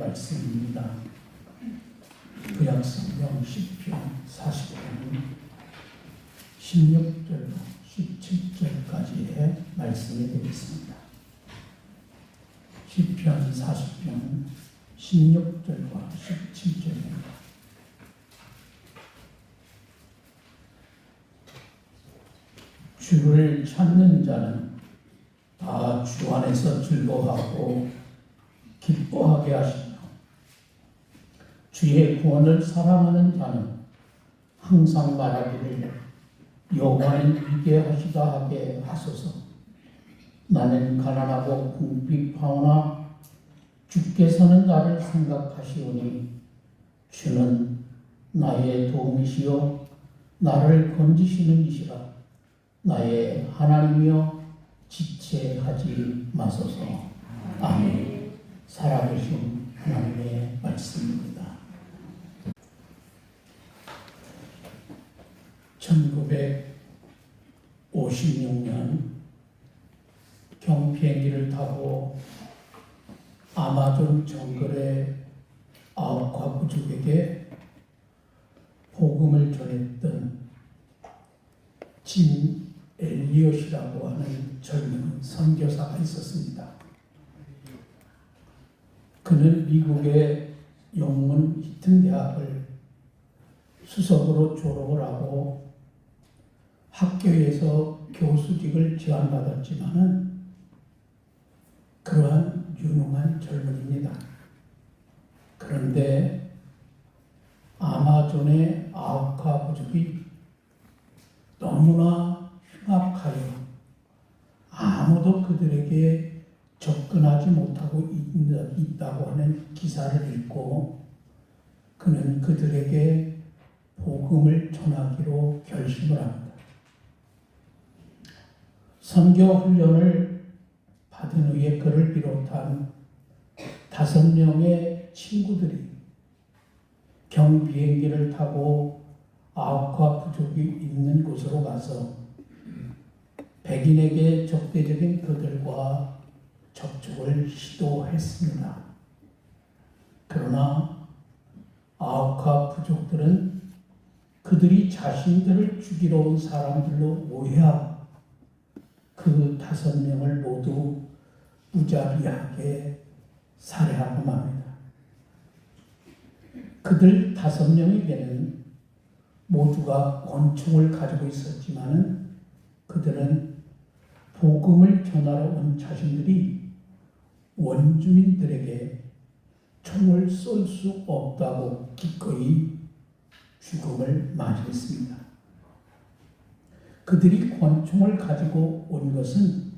말씀입니다. 구약성경 시편 40편 16절로 17절까지의 말씀이 되겠습니다. 시편 40편 16절과 17절입니다. 주를 찾는 자는 다 주 안에서 즐거워하고 기뻐하게 하시며 주의 구원을 사랑하는 자는 항상 말하기를 여호와는 위대하시다 하게 하소서. 나는 가난하고 궁핍하오나 주께서는 나를 생각하시오니 주는 나의 도움이시요 나를 건지시는 이시라. 나의 하나님이여 지체하지 마소서. 아멘. 살아계신 하나님의 말씀입니다. 1956년 경비행기를 타고 아마존 정글의 아우카 부족에게 복음을 전했던 짐 엘리엇이라고 하는 젊은 선교사가 있었습니다. 그는 미국의 영문 히튼 대학을 수석으로 졸업을 하고 학교에서 교수직을 제안받았지만은 그러한 유능한 젊은입니다. 그런데 아마존의 아우카 부족이 너무나 흉악하여 아무도 그들에게 접근하지 못하고 있다고 하는 기사를 읽고 그는 그들에게 복음을 전하기로 결심을 합니다. 선교 훈련을 받은 후에 그를 비롯한 5명의 친구들이 경비행기를 타고 아우카 부족이 있는 곳으로 가서 백인에게 적대적인 그들과 접촉을 시도했습니다. 그러나 아우카 부족들은 그들이 자신들을 죽이러 온 사람들로 오해하고 그 5명을 모두 무자비하게 살해하고 맙니다. 그들 5명에게는 모두가 권총을 가지고 있었지만은 그들은 복음을 전하러 온 자신들이 원주민들에게 총을 쏠 수 없다고 기꺼이 죽음을 맞이했습니다. 그들이 권총을 가지고 온 것은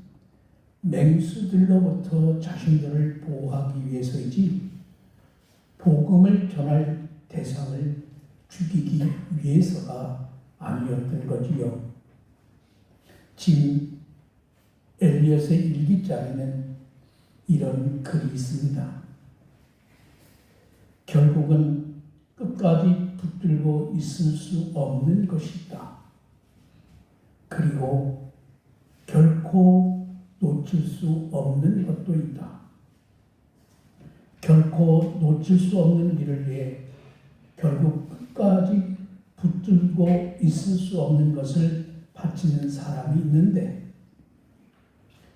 맹수들로부터 자신들을 보호하기 위해서이지 복음을 전할 대상을 죽이기 위해서가 아니었던 거지요. 짐 엘리엇의 일기장에는 이런 글이 있습니다. 결국은 끝까지 붙들고 있을 수 없는 것이 있다. 그리고 결코 놓칠 수 없는 것도 있다. 결코 놓칠 수 없는 일을 위해 결국 끝까지 붙들고 있을 수 없는 것을 바치는 사람이 있는데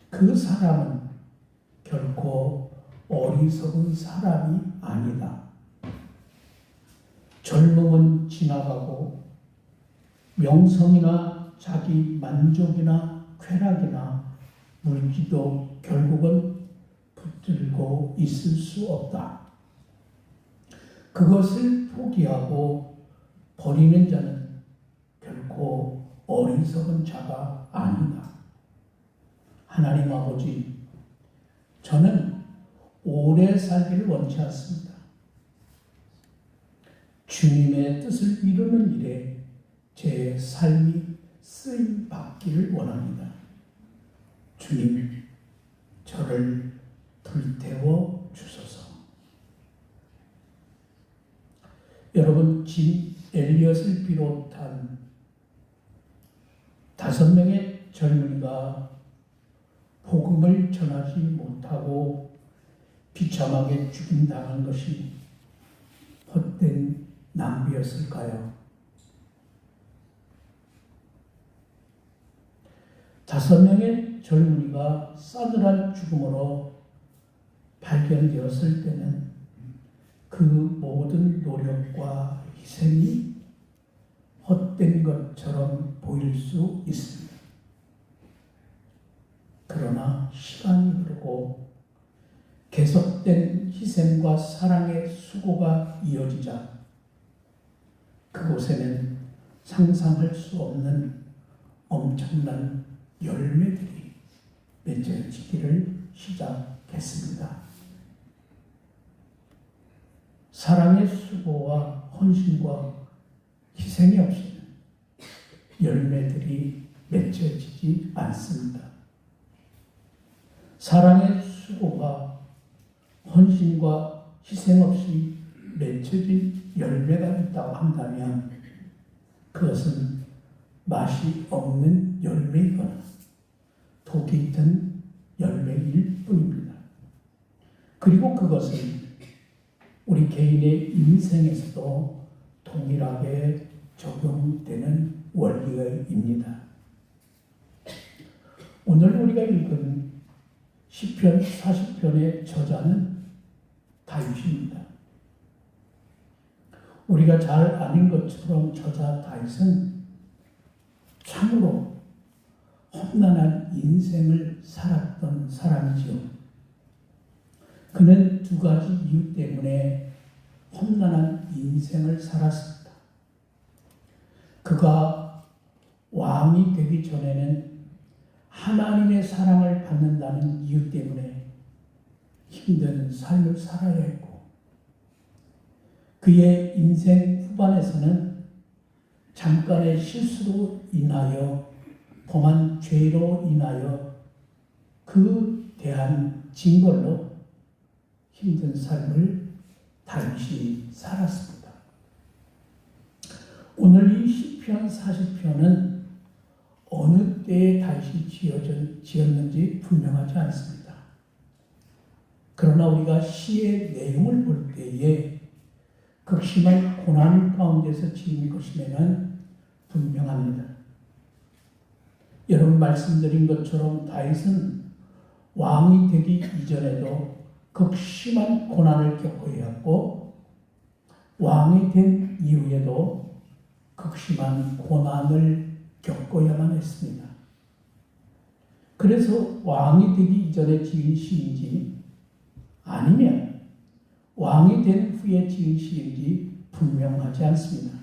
그 사람은 결코 어리석은 사람이 아니다. 젊음은 지나가고 명성이나 자기 만족이나 쾌락이나 물기도 결국은 붙들고 있을 수 없다. 그것을 포기하고 버리는 자는 결코 어리석은 자가 아니다. 하나님 아버지, 저는 오래 살기를 원치 않습니다. 주님의 뜻을 이루는 일에 제 삶이 쓰임 받기를 원합니다. 주님, 저를 불태워 주소서. 여러분, 짐 엘리엇을 비롯한 5명의 젊은이가 복음을 전하지 못하고 비참하게 죽임당한 것이 헛된 낭비였을까요? 5명의 젊은이가 싸늘한 죽음으로 발견되었을 때는 그 모든 노력과 희생이 헛된 것처럼 보일 수 있습니다. 그러나 시간이 흐르고 계속된 희생과 사랑의 수고가 이어지자 그곳에는 상상할 수 없는 엄청난 열매들이 맺어지기를 시작했습니다. 사랑의 수고와 헌신과 희생이 없이는 열매들이 맺어지지 않습니다. 사랑의 수고와 헌신과 희생 없이 맺혀진 열매가 있다고 한다면 그것은 맛이 없는 열매이거나 독이 든 열매일 뿐입니다. 그리고 그것은 우리 개인의 인생에서도 동일하게 적용되는 원리입니다. 오늘 우리가 읽은 시편 40편의 저자는 다윗입니다. 우리가 잘 아는 것처럼 저자 다윗은 참으로 험난한 인생을 살았던 사람이지요. 그는 2가지 이유 때문에 험난한 인생을 살았습니다. 그가 왕이 되기 전에는 하나님의 사랑을 받는다는 이유 때문에 힘든 삶을 살아야 했고, 그의 인생 후반에서는 잠깐의 실수로 인하여 범한 죄로 인하여 그 대한 징벌로 힘든 삶을 다윗이 살았습니다. 오늘 이 시편 40편은 어느 때에 다윗이 지었는지 분명하지 않습니다. 그러나 우리가 시의 내용을 볼 때에 극심한 고난 가운데서 지은 것이면 분명합니다. 여러분 말씀드린 것처럼 다윗은 왕이 되기 이전에도 극심한 고난을 겪어야 했고, 왕이 된 이후에도 극심한 고난을 겪어야만 했습니다. 그래서 왕이 되기 이전에 지은 시인지 아니면 왕이 된 후에 지은 시인지 분명하지 않습니다.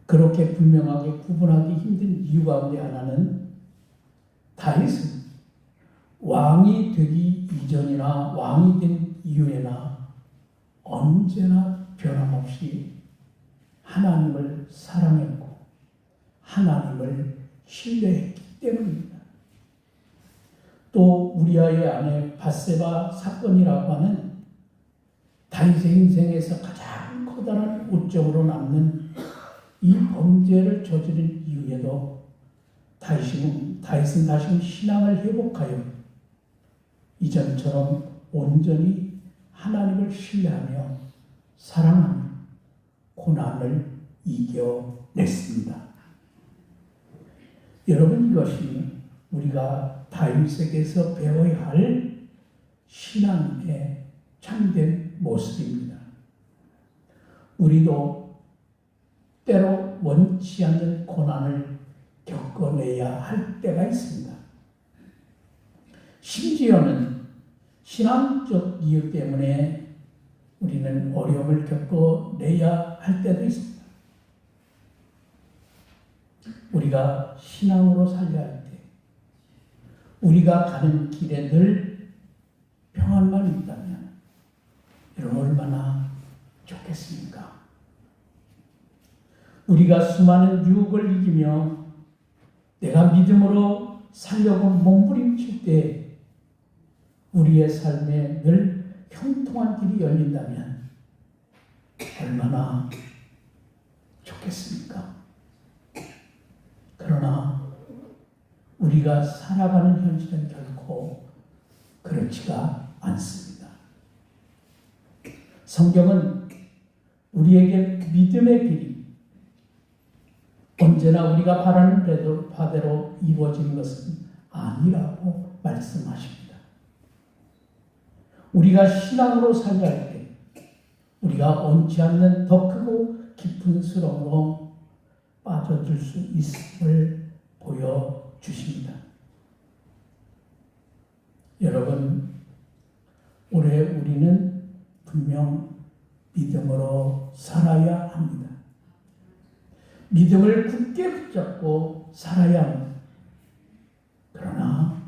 그렇게 분명하게 구분하기 힘든 이유 가운데 하나는 다윗은 왕이 되기 이전이나 왕이 된 이후에나 언제나 변함없이 하나님을 사랑했고 하나님을 신뢰했기 때문입니다. 또 우리아의 아내 밧세바 사건이라고 하는 다윗의 인생에서 가장 커다란 오점으로 남는 이 범죄를 저지른 이후에도 다윗은 다시금 신앙을 회복하여 이전처럼 온전히 하나님을 신뢰하며 사랑하며 고난을 이겨냈습니다. 여러분, 이것이 우리가 다윗에게서 배워야 할 신앙의 참된 모습입니다. 우리도 때로 원치 않는 고난을 겪어내야 할 때가 있습니다. 심지어는 신앙적 이유 때문에 우리는 어려움을 겪어내야 할 때도 있습니다. 우리가 신앙으로 살려야 할 때, 우리가 가는 길에 늘 평안만 있다면 여러분 얼마나 좋겠습니까? 우리가 수많은 유혹을 이기며 내가 믿음으로 살려고 몸부림칠 때 우리의 삶에 늘 형통한 길이 열린다면 얼마나 좋겠습니까? 그러나 우리가 살아가는 현실은 결코 그렇지가 않습니다. 성경은 우리에게 믿음의 길이 언제나 우리가 바라는 바대로 이루어지는 것은 아니라고 말씀하십니다. 우리가 신앙으로 살아야 할 때 우리가 원치 않는 더 크고 깊은 수렁으로 빠져들 수 있음을 보여주십니다. 여러분, 올해 우리는 분명 믿음으로 살아야 합니다. 믿음을 굳게 붙잡고 살아야 합니다. 그러나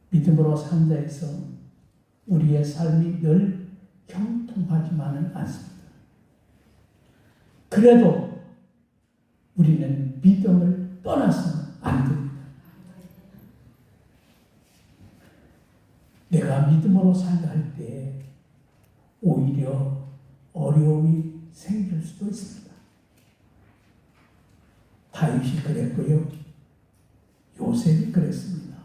믿음으로 산다 해서 우리의 삶이 늘 형통하지만은 않습니다. 그래도 우리는 믿음을 떠나서는 안 됩니다. 내가 믿음으로 살다 할 때 오히려 어려움이 생길 수도 있습니다. 다윗이 그랬고요. 요셉이 그랬습니다.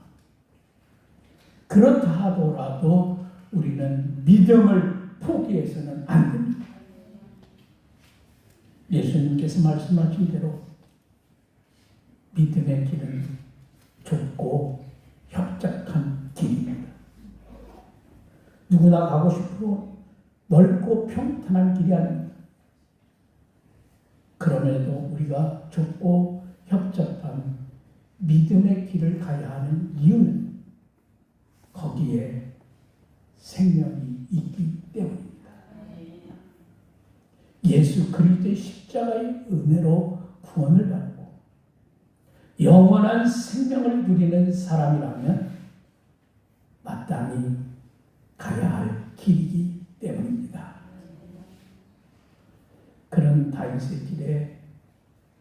그렇다 하더라도 우리는 믿음을 포기해서는 안 됩니다. 예수님께서 말씀하신 대로 믿음의 길은 좁고 협착한 길입니다. 누구나 가고 싶고 넓고 평탄한 길이 아닙니다. 그럼에도 우리가 좁고 협착한 믿음의 길을 가야 하는 이유는 거기에 생명이 있기 때문입니다. 예수 그리스도의 십자가의 은혜로 구원을 받고 영원한 생명을 누리는 사람이라면 마땅히 가야 할 길이기 때문입니다. 그런 다윗의 길에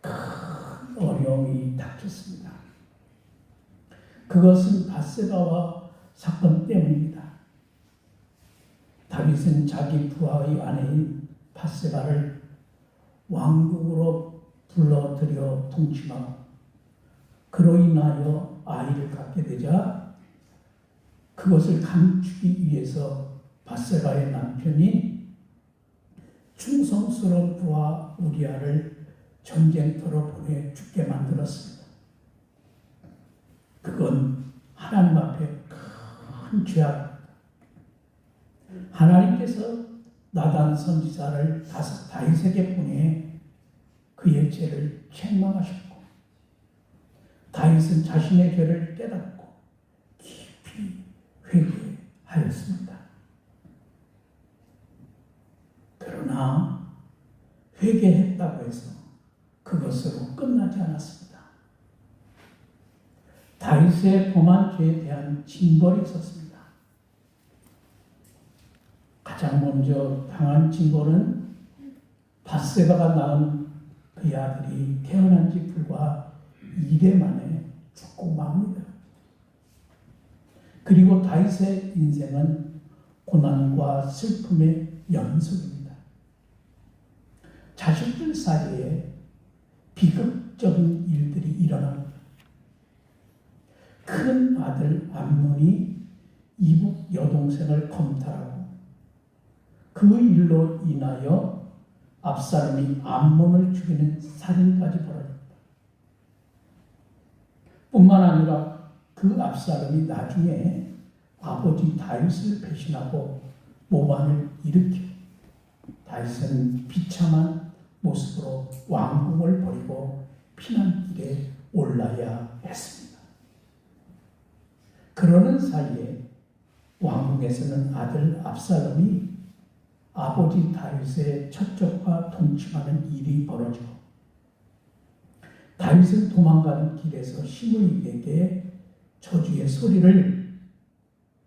큰 어려움이 닥쳤습니다. 그것은 밧세바와 사건 때문입니다. 다윗은 자기 부하의 아내인 밧세바를 왕궁으로 불러들여 통치하고 그로 인하여 아이를 갖게 되자 그것을 감추기 위해서 밧세바의 남편이 충성스러운 부하 우리아를 전쟁터로 보내 죽게 만들었습니다. 그건 하나님 앞에 큰 죄악입니다. 하나님께서 나단 선지자를 다윗에게 보내 그의 죄를 책망하셨고 다윗은 자신의 죄를 깨닫고 깊이 회개하였습니다. 그러나 회개했다고 해서 그것으로 끝나지 않았습니다. 다윗의 범한 죄에 대한 징벌이 있었습니다. 가장 먼저 당한 징벌은 밧세바가 낳은 그의 아들이 태어난 지 불과 2대 만에 죽고 맙니다. 그리고 다윗의 인생은 고난과 슬픔의 연속입니다. 자식들 사이에 비극적인 일들이 일어납니다. 큰 아들 암논이 이북 여동생을 검탈하고 그 일로 인하여 압살롬이 암논을 죽이는 살인까지 벌어집니다. 뿐만 아니라 그 압살롬이 나중에 아버지 다윗을 배신하고 모반을 일으켜 다윗은 비참한 모습으로 왕궁을 버리고 피난길에 올라야 했습니다. 그러는 사이에 왕궁에서는 아들 압살롬이 아버지 다윗의 첩적과 동침하는 일이 벌어지고 다윗은 도망가는 길에서 시므이에게 저주의 소리를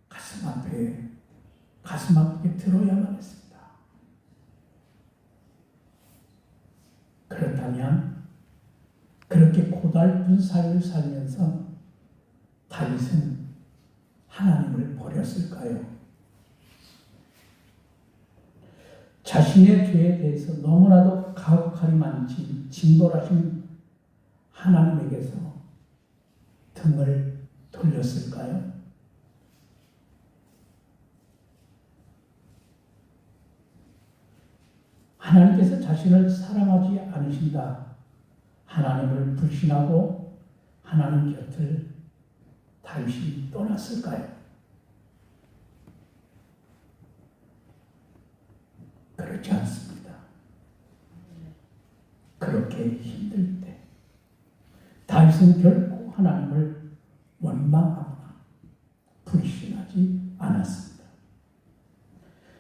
가슴 아프게 들어야만 했습니다. 그렇다면 그렇게 고달픈 삶을 살면서 다윗은 하나님을 버렸을까요? 자신의 죄에 대해서 너무나도 가혹하리만 징벌하신 하나님에게서 등을 돌렸을까요? 하나님께서 자신을 사랑하지 않으신다. 하나님을 불신하고 하나님 곁을 다윗이 떠났을까요? 그렇지 않습니다. 그렇게 힘들 때 다윗은 결코 하나님을 원망하거나 불신하지 않았습니다.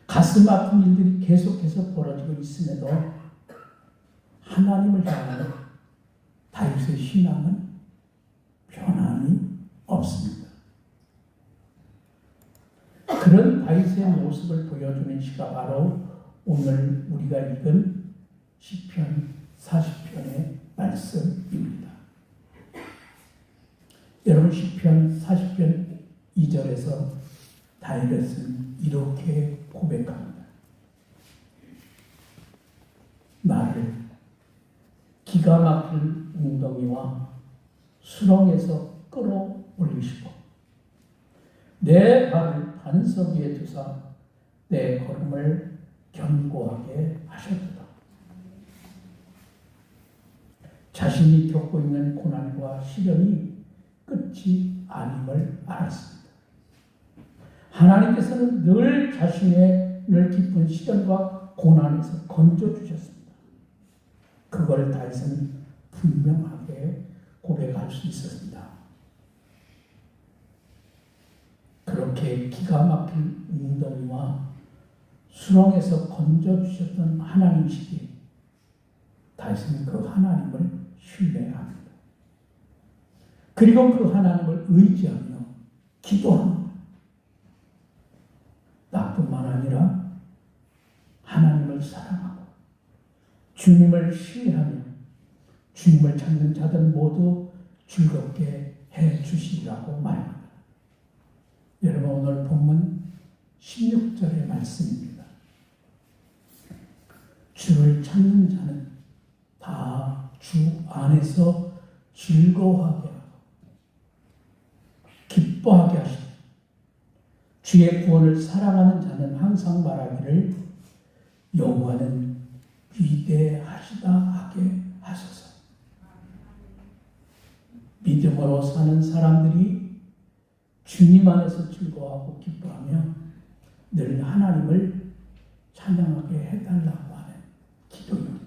가슴 아픈 일들이 계속해서 벌어지고 있음에도 하나님을 향하는 다윗의 신앙은 변함이 없습니다. 그런 다윗의 모습을 보여주는 시가 바로 오늘 우리가 읽은 시편 40편의 말씀입니다. 여러분, 시편 40편 2절에서 다윗은 이렇게 고백합니다. 나를 기가 막힐 웅덩이와 수렁에서 끌어올리시고 내 발을 반석 위에 두사 내 걸음을 견고하게 하셨도다. 자신이 겪고 있는 고난과 시련이 끝이 아님을 알았습니다. 하나님께서는 늘 자신의 깊은 시련과 고난에서 건져주셨습니다. 그걸 다윗은 분명하게 고백할 수 있었습니다. 그렇게 기가 막힌 웅덩이와 수렁에서 건져주셨던 하나님이시기에 다윗은 그 하나님을 신뢰합니다. 그리고 그 하나님을 의지하며 기도합니다. 나뿐만 아니라 하나님을 사랑하고 주님을 신뢰하며 주님을 찾는 자들 모두 즐겁게 해 주시리라고 말합니다. 여러분, 오늘 본문 16절의 말씀입니다. 주를 찾는 자는 다 주 안에서 즐거워하게 하고 기뻐하게 하시고 주의 구원을 사랑하는 자는 항상 말하기를 여호와는 위대하시다 하게 하소서. 믿음으로 사는 사람들이 주님 안에서 즐거워하고 기뻐하며 늘 하나님을 찬양하게 해달라고 하는 기도입니다.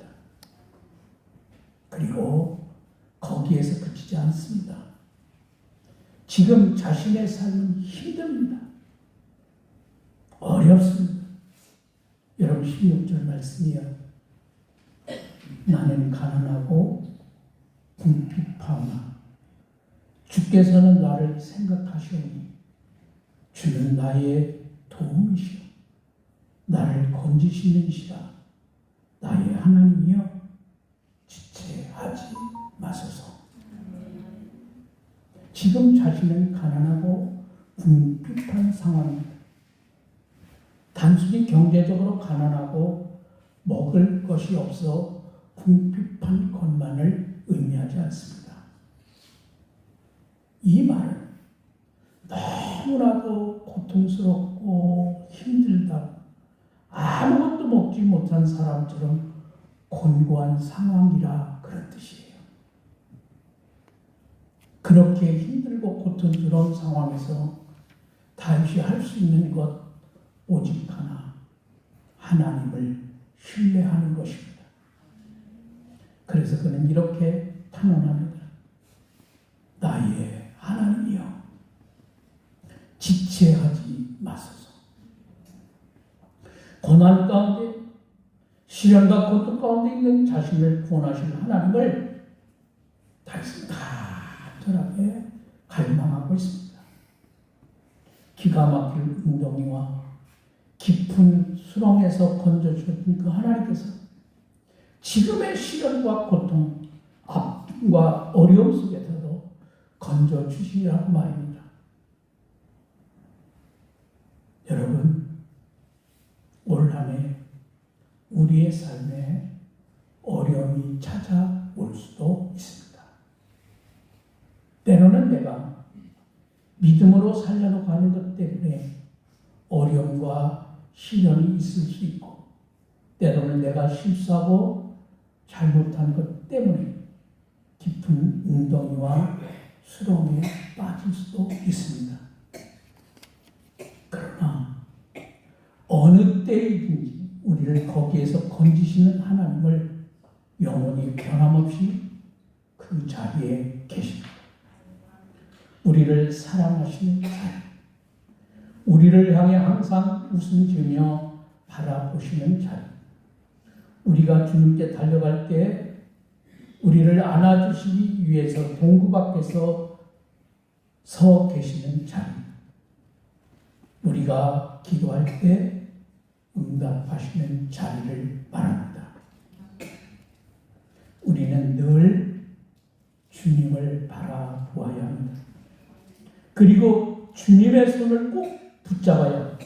그리고 거기에서 그치지 않습니다. 지금 자신의 삶은 힘듭니다. 어렵습니다. 여러분, 16절 말씀이요. 나는 가난하고 궁핍하오나 주께서는 나를 생각하시오니 주는 나의 도움이시오. 나를 건지시는 이시다. 나의 하나님이여 지체하지 마소서. 지금 자신은 가난하고 궁핍한 상황입니다. 단순히 경제적으로 가난하고 먹을 것이 없어 궁핍한 것만을 의미하지 않습니다. 이 말은 너무나도 고통스럽고 힘들다고 아무것도 먹지 못한 사람처럼 곤고한 상황이라 그런 뜻이에요. 그렇게 힘들고 고통스러운 상황에서 다윗이 할 수 있는 것 오직 하나, 하나님을 신뢰하는 것입니다. 그래서 그는 이렇게 탄원합니다. 나의 하나님이여 지체하지 마소서. 고난 가운데 시련과 고통 가운데 있는 자신을 구원하실 하나님을 다윗은 간절하게 갈망하고 있습니다. 기가 막힐 웅덩이와 깊은 수렁에서 건져주셨던 그 하나님께서 지금의 시련과 고통, 아픔과 어려움 속에서도 건져주시라고 말입니다. 여러분, 올 한 해 우리의 삶에 어려움이 찾아올 수도 있습니다. 때로는 내가 믿음으로 살려고 하는 것 때문에 어려움과 시련이 있을 수 있고, 때로는 내가 실수하고 잘못한 것 때문에 깊은 웅덩이와 수렁에 빠질 수도 있습니다. 그러나 어느 때이든지 우리를 거기에서 건지시는 하나님을 영원히 변함없이 그 자리에 계십니다. 우리를 사랑하시는 자리, 우리를 향해 항상 웃음 지으며 바라보시는 자리, 우리가 주님께 달려갈 때 우리를 안아주시기 위해서 동구 밖에서 서 계시는 자리, 우리가 기도할 때 응답하시는 자리를 말합니다. 우리는 늘 주님을 바라보아야 합니다. 그리고 주님의 손을 꼭 붙잡아야 합니다.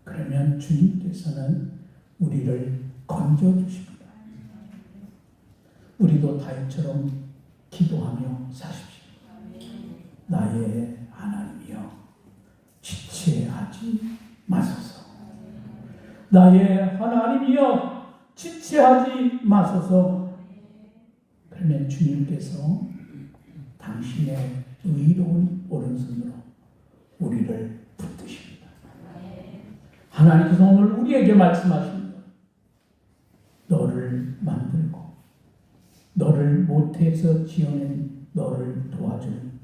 그러면 주님께서는 우리를 건져주십니다. 우리도 다윗처럼 기도하며 사십시오. 나의 하나님이여, 지체하지 마소서. 나의 하나님이여, 지체하지 마소서. 그러면 주님께서 당신의 의로운 오른손으로 우리를 붙드십니다. 하나님께서 오늘 우리에게 말씀하십니다. 너를 만들고 너를 모태에서 지어낸 너를 도와주는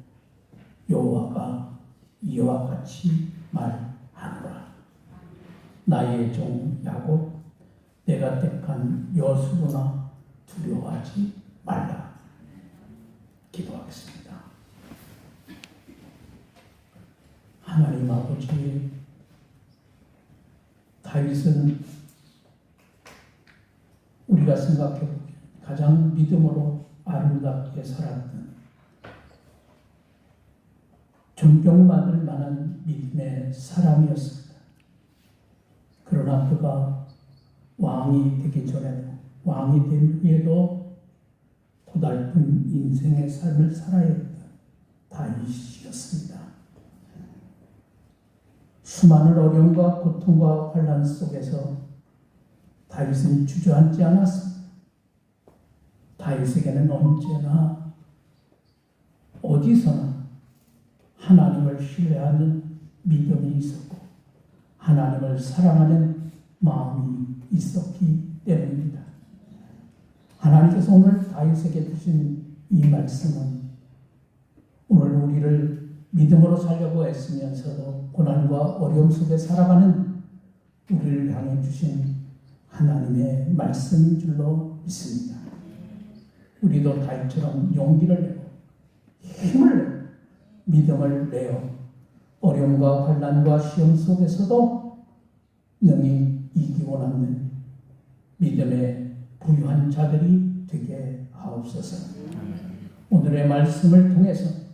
여호와가 이와 같이 말하노라. 나의 종 야곱, 내가 택한 여수로나 두려워하지 말라. 기도하겠습니다. 하나님 아버지, 다윗은 우리가 생각해보기에 가장 믿음으로 아름답게 살았던, 존경받을 만한 믿음의 사람이었습니다. 그러나 그가 왕이 되기 전에도, 왕이 된 후에도 고달픈 인생의 삶을 살아야 했던 다윗이었습니다. 수많은 어려움과 고통과 환난 속에서 다윗은 주저앉지 않았습니다. 다윗에게는 언제나 어디서나 하나님을 신뢰하는 믿음이 있었고 하나님을 사랑하는 마음이 있었기 때문입니다. 하나님께서 오늘 다윗에게 주신 이 말씀은 오늘 우리를 믿음으로 살려고 애쓰면서도 고난과 어려움 속에 살아가는 우리를 향해 주신 하나님의 말씀인 줄로 믿습니다. 우리도 다윗처럼 용기를 내고 힘을 내고 믿음을 내어 어려움과 환난과 시험 속에서도 능히 이기고 남는 믿음의 부유한 자들이 되게 하옵소서. 오늘의 말씀을 통해서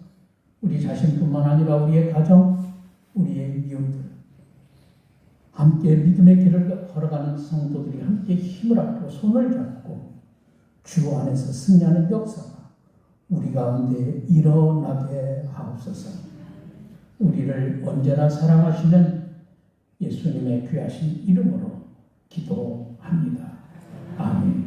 우리 자신뿐만 아니라 우리의 가정, 우리의 이웃들, 함께 믿음의 길을 걸어가는 성도들이 함께 힘을 합고 손을 잡고 주 안에서 승리하는 역사가 우리 가운데 일어나게 하옵소서. 우리를 언제나 사랑하시는 예수님의 귀하신 이름으로 기도합니다. 아멘.